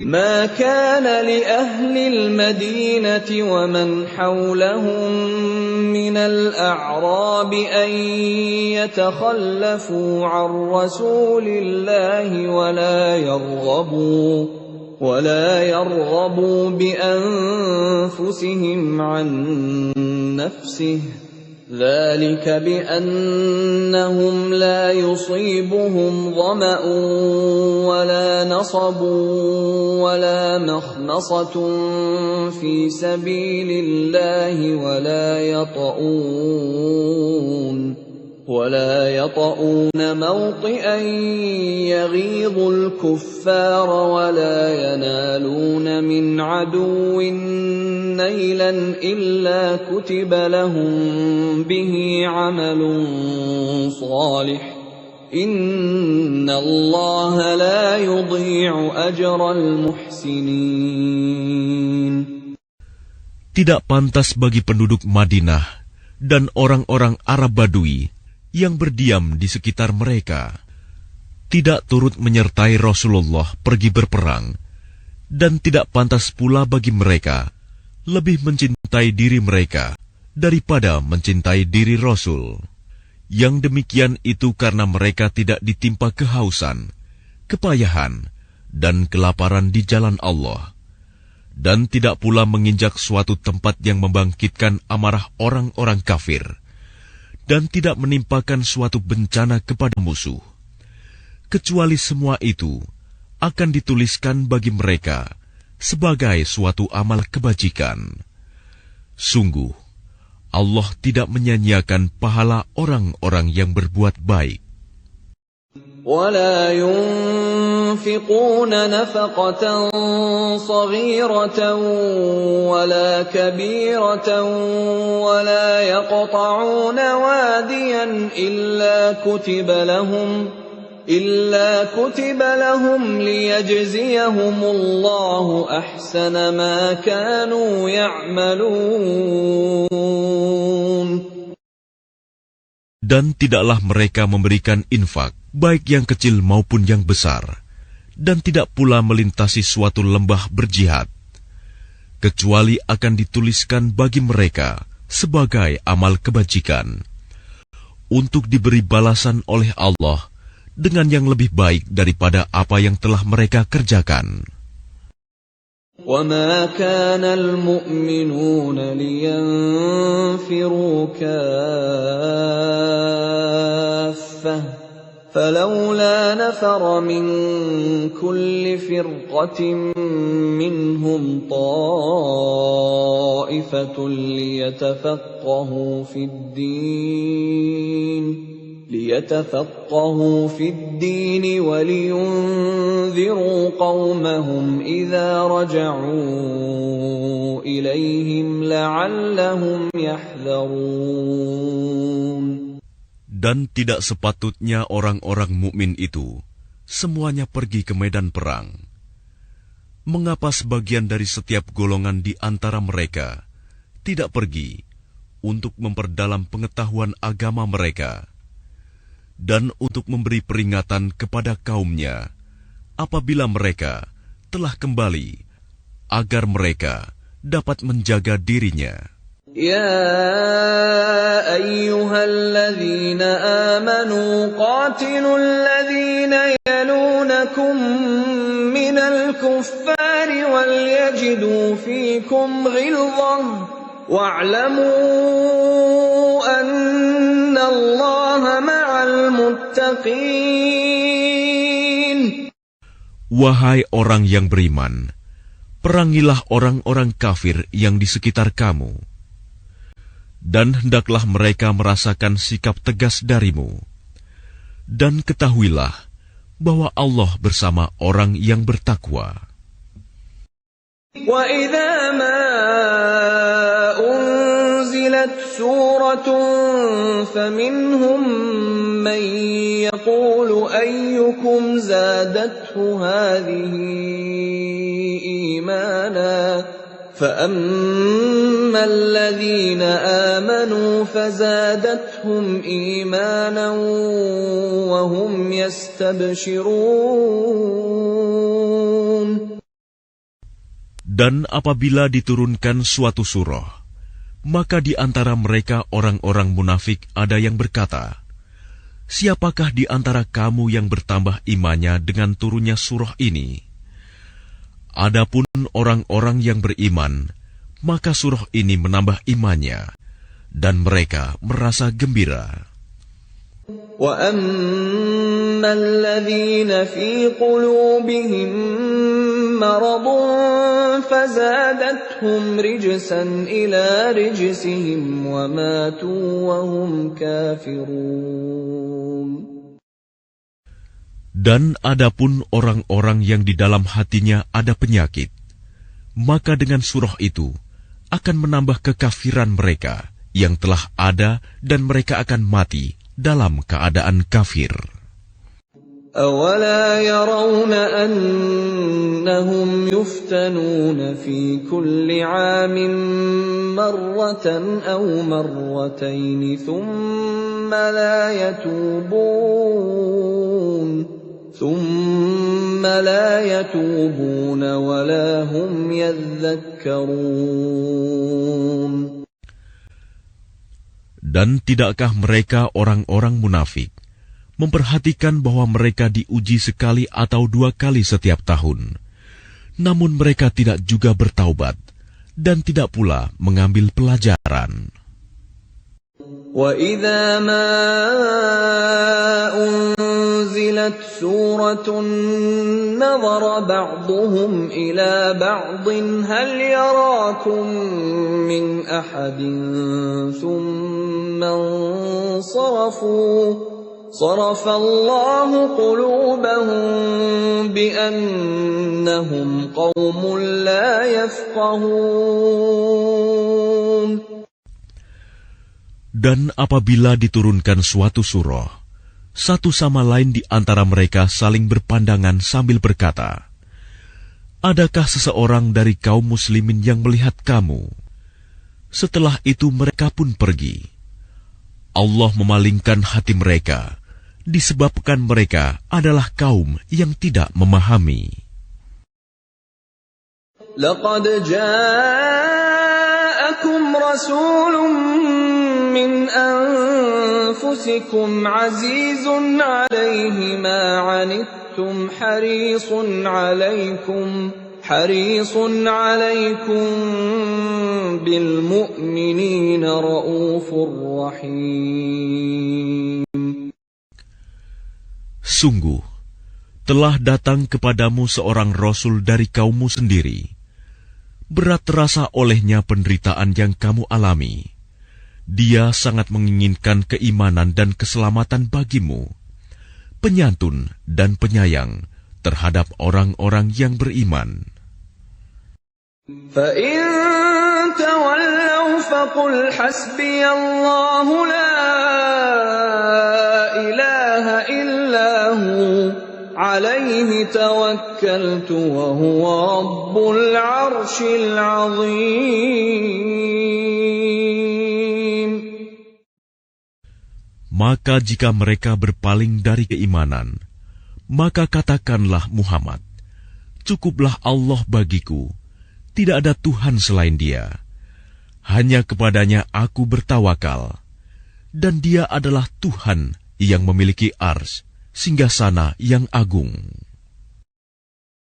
ما كان لأهل المدينة ومن حولهم من الأعراب أن يتخلفوا عن رسول الله ولا يرغبوا بأنفسهم عن نفسه ذلك بأنهم لا يصيبهم ظمأ ولا نصب ولا مخمصة في سبيل الله ولا يطؤون موطئا يغيظ الكفار ولا ينالون من عدو نيلا إلا كتب لهم به عمل صالح إن الله لا يضيع أجر المحسنين. Tidak pantas bagi penduduk Madinah dan orang-orang Arab Badui yang berdiam di sekitar mereka, tidak turut menyertai Rasulullah pergi berperang, dan tidak pantas pula bagi mereka lebih mencintai diri mereka daripada mencintai diri Rasul. Yang demikian itu karena mereka tidak ditimpa kehausan, kepayahan, dan kelaparan di jalan Allah, dan tidak pula menginjak suatu tempat yang membangkitkan amarah orang-orang kafir, dan tidak menimpakan suatu bencana kepada musuh, kecuali semua itu akan dituliskan bagi mereka sebagai suatu amal kebajikan. Sungguh, Allah tidak menyanyiakan pahala orang-orang yang berbuat baik. ولا ينفقون نفقة صغيرة ولا كبيرة ولا يقطعون واديا إلا كتب لهم ليجزيهم الله أحسن ما كانوا يعملون. Dan tidaklah mereka memberikan infak, baik yang kecil maupun yang besar, dan tidak pula melintasi suatu lembah berjihad, kecuali akan dituliskan bagi mereka sebagai amal kebajikan, untuk diberi balasan oleh Allah dengan yang lebih baik daripada apa yang telah mereka kerjakan. وَمَا كَانَ الْمُؤْمِنُونَ لِيَنْفِرُوا كَافَّةً فَلَوْلَا نَفَرَ مِنْ كُلِّ فِرْقَةٍ مِّنْهُمْ طَائِفَةٌ ليتفقهوا في الدين ولينذروا قومهم إذا رجعوا إليهم لعلهم يحذرون. Dan tidak sepatutnya orang-orang mukmin itu semuanya pergi ke medan perang. Mengapa sebagian dari setiap golongan di antara mereka tidak pergi untuk memperdalam pengetahuan agama mereka, dan untuk memberi peringatan kepada kaumnya apabila mereka telah kembali, agar mereka dapat menjaga dirinya. Ya ayyuhalladzina amanu qatilul ladzina yalunakum minal kuffari wal yajidu fikum ghilzah wa'lamu anna Allaha ma'al muttaqin. Wahai orang yang beriman, perangilah orang-orang kafir yang di sekitar kamu, dan hendaklah mereka merasakan sikap tegas darimu. Dan ketahuilah bahwa Allah bersama orang yang bertakwa. Wa idza ma unzilat suratun faminhum man yaqulu ayyukum zadathu hadhihi imana فَأَمَّا الَّذِينَ آمَنُوا فَزَادَتْهُمْ إِيمَانًا وَهُمْ يَسْتَبْشِرُونَ. Dan apabila diturunkan suatu surah, maka di antara mereka orang-orang munafik ada yang berkata, "Siapakah di antara kamu yang bertambah imannya dengan turunnya surah ini?" Adapun orang-orang yang beriman, maka surah ini menambah imannya, dan mereka merasa gembira. وَأَمَّا الَّذِينَ فِي قُلُوبِهِم مَّرَضٌ فَزَادَتْهُمْ رِجْسًا إِلَىٰ رِجْسِهِمْ وَمَاتُوا وَهُمْ كَافِرُونَ. Dan adapun orang-orang yang di dalam hatinya ada penyakit, maka dengan surah itu akan menambah kekafiran mereka yang telah ada, dan mereka akan mati dalam keadaan kafir. أَوَلَا يَرَوْنَ أَنَّهُمْ يُفْتَنُونَ فِي كُلِّ عَامٍ مَّرَّةً أَوْ مَرَّتَيْنِ ثُمَّ لَا يَتُوبُونَ وَلَا هُمْ يَذَّكَّرُونَ. Dan tidakkah mereka orang-orang munafik memperhatikan bahwa mereka diuji sekali atau 2 kali setiap tahun, namun mereka tidak juga bertaubat dan tidak pula mengambil pelajaran. وَإِذَا مَا أُنزِلَتْ سُورَةٌ نَظَرَ بَعْضُهُمْ إِلَى بَعْضٍ هَلْ يَرَاكُمْ مِنْ أَحَدٍ ثُمَّ انصَرَفُوا صَرَفَ اللَّهُ قُلُوبَهُم بِأَنَّهُمْ قَوْمٌ لَّا يَفْقَهُونَ. Dan apabila diturunkan suatu surah, satu sama lain di antara mereka saling berpandangan sambil berkata, "Adakah seseorang dari kaum muslimin yang melihat kamu?" Setelah itu mereka pun pergi. Allah memalingkan hati mereka, disebabkan mereka adalah kaum yang tidak memahami. لَقَدْ جَاءَكُمْ رَسُولٌ مِّنْ أَنفُسِكُمْ عَزِيزٌ عَلَيْهِ مَا عَنِتُّمْ حَرِيصٌ عَلَيْكُمْ بِالْمُؤْمِنِينَ رَءُوفٌ رَّحِيمٌ. Sungguh, telah datang kepadamu seorang Rasul dari kaummu sendiri. Berat terasa olehnya penderitaan yang kamu alami. Dia sangat menginginkan keimanan dan keselamatan bagimu, penyantun dan penyayang terhadap orang-orang yang beriman. فَإِن تَوَلَّوْا فَقُلْ حَسْبِيَ اللَّهُ لَا إِلَٰهَ إِلَّا هُوَ عَلَيْهِ تَوَكَّلْتُ وَهُوَ رَبُّ الْعَرْشِ الْعَظِيمِ. Maka jika mereka berpaling dari keimanan, maka katakanlah Muhammad, "Cukuplah Allah bagiku, tidak ada Tuhan selain Dia. Hanya kepadanya aku bertawakal, dan Dia adalah Tuhan yang memiliki ars, singgasana yang agung."